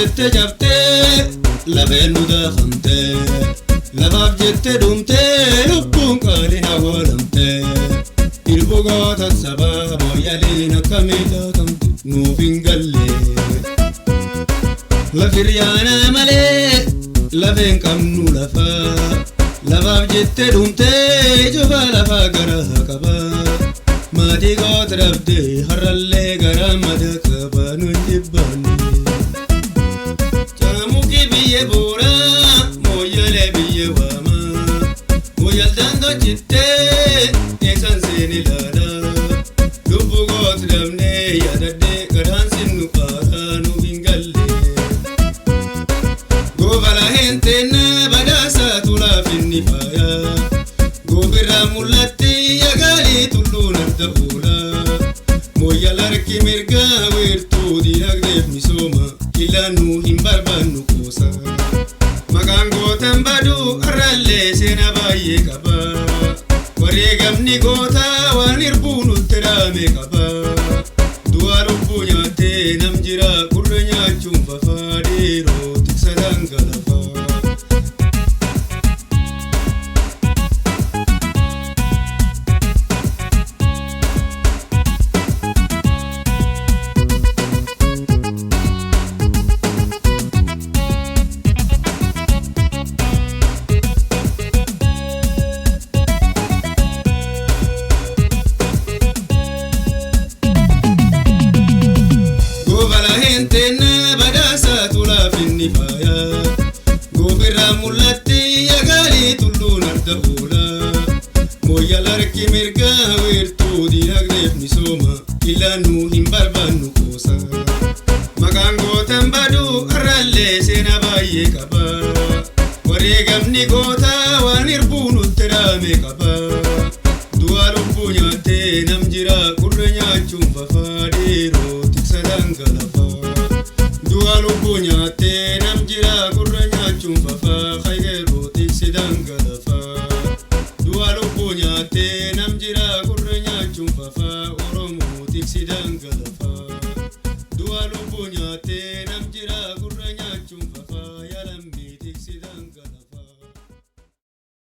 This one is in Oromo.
jette jabte labeen nu daafamte labaaf jette dhumte lubbuun qaaliin awwaalamte irbugoota sabaa mooyyaliin akkamii laatamte nuuf hin galle lafiryaana malee lafeen qabnu lafaa labaaf jette dhumte juba lafaa garaa qaba maatii goota dhabde harrallee garaa mada qaba nu jibbanne jaamuki biyye buura mooyyale biyye waama mooyyaldaan dhochitte eessan seeni laala lubbu goota dhabne yaadadde garaan sinnu qaara nu hin galle goobala henteenna badaasa tulaaf inni faaya goobirraa mul'atti yagaalii tulluun arda fuula mooyyala harki mirgaa weertuu diinagdeef misooma illaan nu hin barbaannu kuusa maqaan gootan baduu arraallee seenaa baay'ee qaba wareegamni goota waan hirbuu nutti dhaame qaba du'aa lubbuu nyaattee nam jira gurra nyaachuun fafaa dheeroo tiksa dhangalafaa henteenna badaasa tulaaf inni faaya goobirraa mul'atti yagaalii tulluun arda fuula mooyyala harki mirgaa weertuu diinagdeef misooma illaan nu hin barbaannu kuusa maqaan gootan baduu arraallee seenaa baay'ee qaba wareegamni goota waan hirbuu nutti dhaame qaba du'aa lubbuu nyaattee nam jira gurra nyaachuun fafaa dheeroo tiksa dhangalafaa du'aa lubbuu nyaattee nam jira gurra nyaachuun fafaa khaygeeroo tiksi dhangalafaa du'aa lubbuu nyaattee nam jira gurra nyaachuun fafaa oromoo tiksi dhangalafaa du'aa lubbuu nyaattee nam